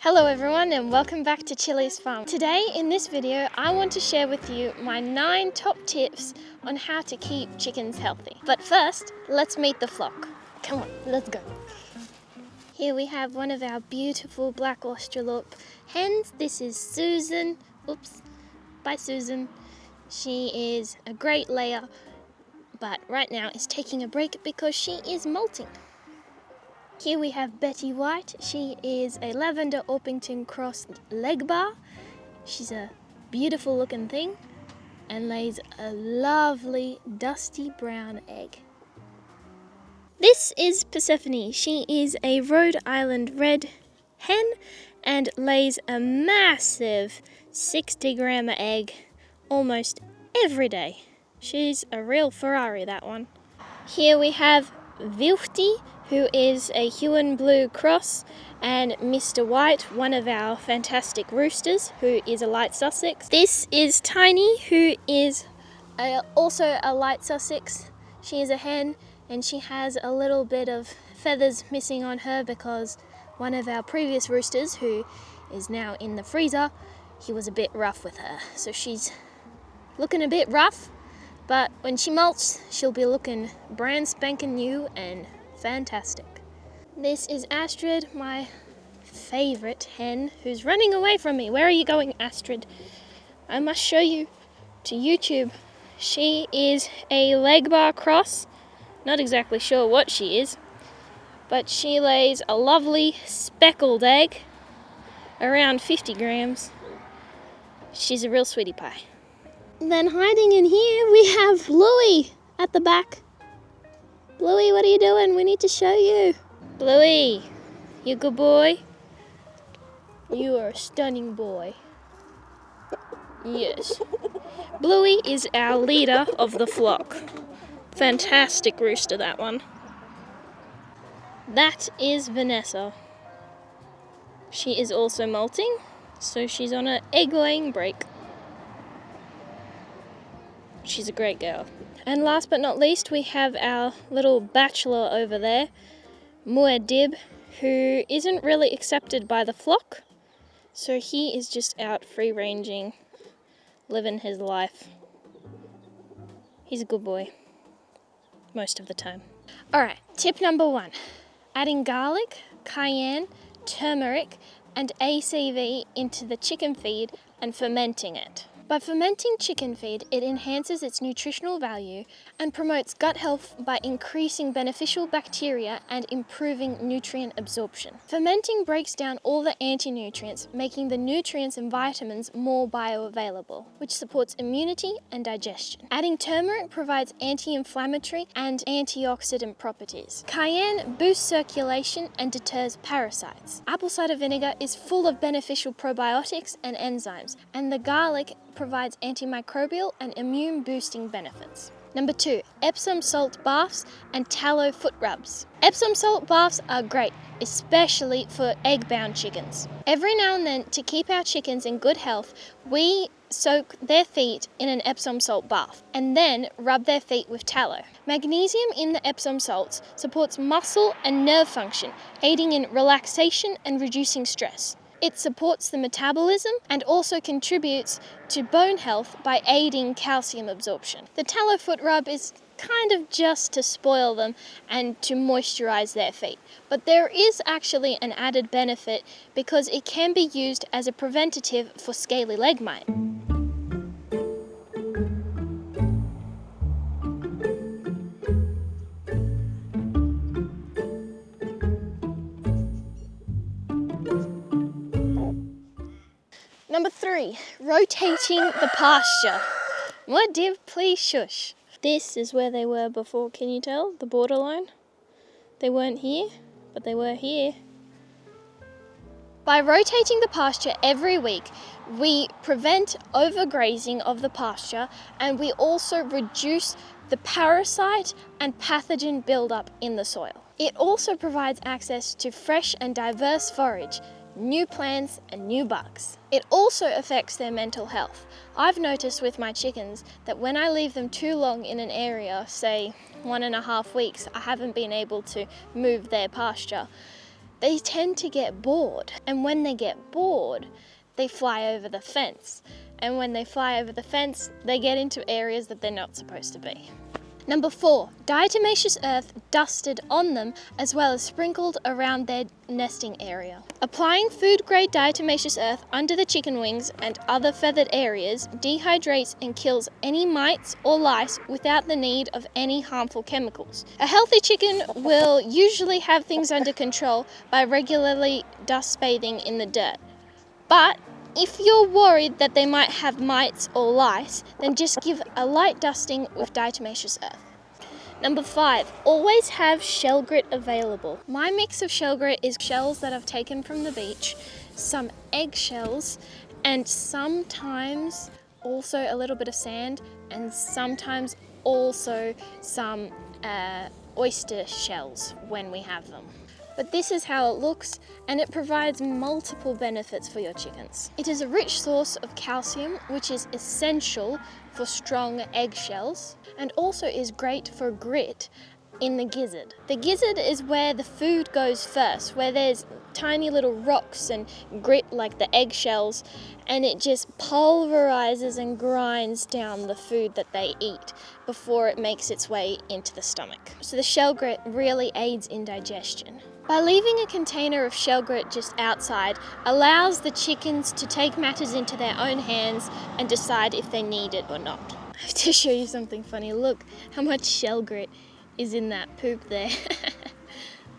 Hello everyone and welcome back to Chilli's Farm. Today in this video I want to share with you my 9 top tips on how to keep chickens healthy. But first, let's meet the flock. Come on, let's go. Here we have one of our beautiful black Australorp hens. This is Susan. Oops, bye Susan. She is a great layer, but right now is taking a break because she is molting. Here we have Betty White. She is a Lavender Orpington cross leg bar. She's a beautiful looking thing and lays a lovely dusty brown egg. This is Persephone. She is a Rhode Island red hen and lays a massive 60-gram egg almost every day. She's a real Ferrari, that one. Here we have Vilfty, who is a Huon Blue cross, and Mr. White, one of our fantastic roosters, who is a light Sussex. This is Tiny, who is also a light Sussex. She is a hen and she has a little bit of feathers missing on her because one of our previous roosters, who is now in the freezer, he was a bit rough with her. So she's looking a bit rough, but when she molts, she'll be looking brand spanking new and fantastic. This is Astrid, my favourite hen, who's running away from me. Where are you going, Astrid? I must show you to YouTube. She is a leg bar cross. Not exactly sure what she is, but she lays a lovely speckled egg, around 50 grams. She's a real sweetie pie. Then hiding in here we have Bluey at the back. Bluey, what are you doing? We need to show you. Bluey, you a good boy? You are a stunning boy. Yes. Bluey is our leader of the flock. Fantastic rooster, that one. That is Vanessa. She is also molting, so she's on an egg-laying break. She's a great girl. And last but not least, we have our little bachelor over there, Muad'Dib, who isn't really accepted by the flock. So he is just out free-ranging, living his life. He's a good boy, most of the time. Alright, tip number 1. Adding garlic, cayenne, turmeric, and ACV into the chicken feed and fermenting it. By fermenting chicken feed, it enhances its nutritional value and promotes gut health by increasing beneficial bacteria and improving nutrient absorption. Fermenting breaks down all the anti-nutrients, making the nutrients and vitamins more bioavailable, which supports immunity and digestion. Adding turmeric provides anti-inflammatory and antioxidant properties. Cayenne boosts circulation and deters parasites. Apple cider vinegar is full of beneficial probiotics and enzymes, and the garlic provides antimicrobial and immune boosting benefits. Number 2, Epsom salt baths and tallow foot rubs. Epsom salt baths are great, especially for egg-bound chickens. Every now and then, to keep our chickens in good health, we soak their feet in an Epsom salt bath and then rub their feet with tallow. Magnesium in the Epsom salts supports muscle and nerve function, aiding in relaxation and reducing stress. It supports the metabolism and also contributes to bone health by aiding calcium absorption. The tallow foot rub is kind of just to spoil them and to moisturize their feet. But there is actually an added benefit because it can be used as a preventative for scaly leg mite. Number 3, rotating the pasture. Muad'Dib, please shush. This is where they were before, can you tell? The borderline. They weren't here, but they were here. By rotating the pasture every week, we prevent overgrazing of the pasture and we also reduce the parasite and pathogen buildup in the soil. It also provides access to fresh and diverse forage, new plants and new bugs. It also affects their mental health. I've noticed with my chickens that when I leave them too long in an area, say 1.5 weeks, I haven't been able to move their pasture, they tend to get bored. And when they get bored, they fly over the fence. And when they fly over the fence, they get into areas that they're not supposed to be. Number 4, diatomaceous earth dusted on them as well as sprinkled around their nesting area. Applying food-grade diatomaceous earth under the chicken wings and other feathered areas dehydrates and kills any mites or lice without the need of any harmful chemicals. A healthy chicken will usually have things under control by regularly dust bathing in the dirt. But if you're worried that they might have mites or lice, then just give a light dusting with diatomaceous earth. Number 5, always have shell grit available. My mix of shell grit is shells that I've taken from the beach, some egg shells, and sometimes also a little bit of sand, and sometimes also some oyster shells when we have them. But this is how it looks, and it provides multiple benefits for your chickens. It is a rich source of calcium, which is essential for strong eggshells, and also is great for grit in the gizzard. The gizzard is where the food goes first, where there's tiny little rocks and grit like the eggshells, and it just pulverizes and grinds down the food that they eat before it makes its way into the stomach. So the shell grit really aids in digestion. By leaving a container of shell grit just outside allows the chickens to take matters into their own hands and decide if they need it or not. I have to show you something funny. Look how much shell grit is in that poop there.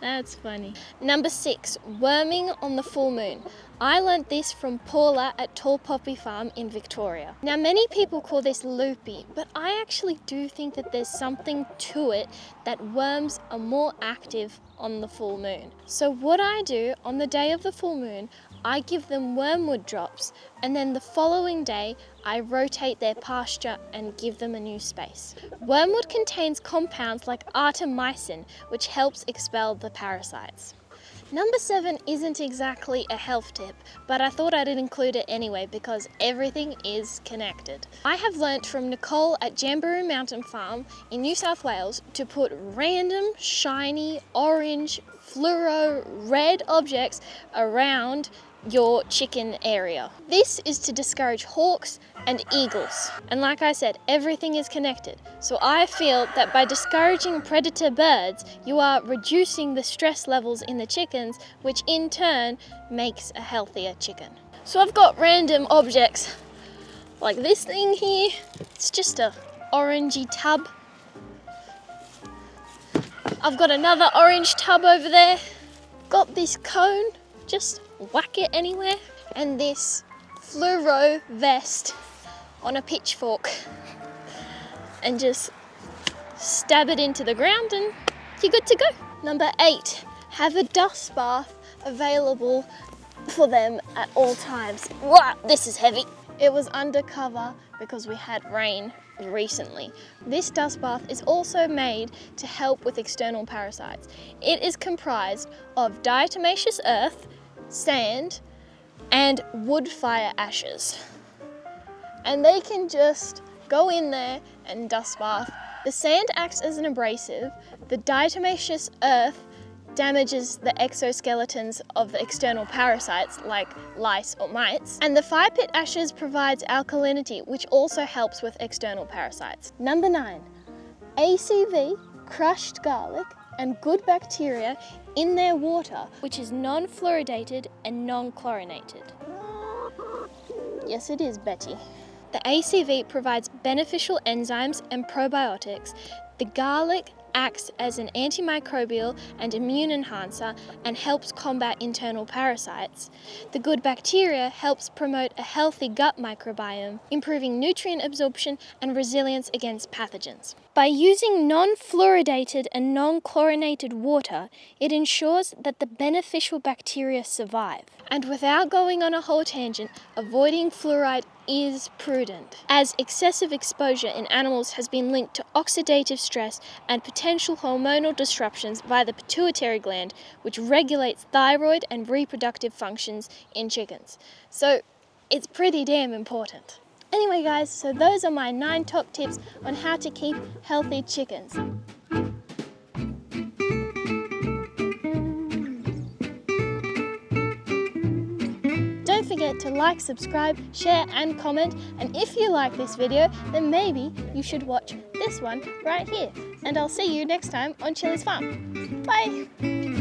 That's funny. Number 6, worming on the full moon. I learnt this from Paula at Tall Poppy Farm in Victoria. Now many people call this loopy, but I actually do think that there's something to it that worms are more active on the full moon. So what I do on the day of the full moon, I give them wormwood drops, and then the following day I rotate their pasture and give them a new space. Wormwood contains compounds like artemisinin, which helps expel the parasites. Number 7 isn't exactly a health tip, but I thought I'd include it anyway because everything is connected. I have learnt from Nicole at Jamberoo Mountain Farm in New South Wales to put random, shiny, orange, fluoro, red objects around your chicken area. This is to discourage hawks and eagles. And like I said, everything is connected. So I feel that by discouraging predator birds, you are reducing the stress levels in the chickens, which in turn makes a healthier chicken. So I've got random objects like this thing here. It's just a orangey tub. I've got another orange tub over there. Got this cone, just whack it anywhere, and this fluoro vest on a pitchfork, and just stab it into the ground and you're good to go. Number 8, have a dust bath available for them at all times. Wow, this is heavy. It was undercover because we had rain recently. This dust bath is also made to help with external parasites. It is comprised of diatomaceous earth, sand, and wood fire ashes. And they can just go in there and dust bath. The sand acts as an abrasive. The diatomaceous earth damages the exoskeletons of the external parasites like lice or mites. And the fire pit ashes provides alkalinity, which also helps with external parasites. Number 9, ACV, crushed garlic, and good bacteria in their water, which is non-fluoridated and non-chlorinated. Yes, it is, Betty. The ACV provides beneficial enzymes and probiotics. The garlic acts as an antimicrobial and immune enhancer and helps combat internal parasites. The good bacteria helps promote a healthy gut microbiome, improving nutrient absorption and resilience against pathogens. By using non-fluoridated and non-chlorinated water, it ensures that the beneficial bacteria survive. And without going on a whole tangent, avoiding fluoride is prudent, as excessive exposure in animals has been linked to oxidative stress and potential hormonal disruptions via the pituitary gland, which regulates thyroid and reproductive functions in chickens. So it's pretty damn important. Anyway guys, so those are my 9 top tips on how to keep healthy chickens. forget to like, subscribe, share and comment. And if you like this video, then maybe you should watch this one right here. And I'll see you next time on Chilli's Farm. Bye!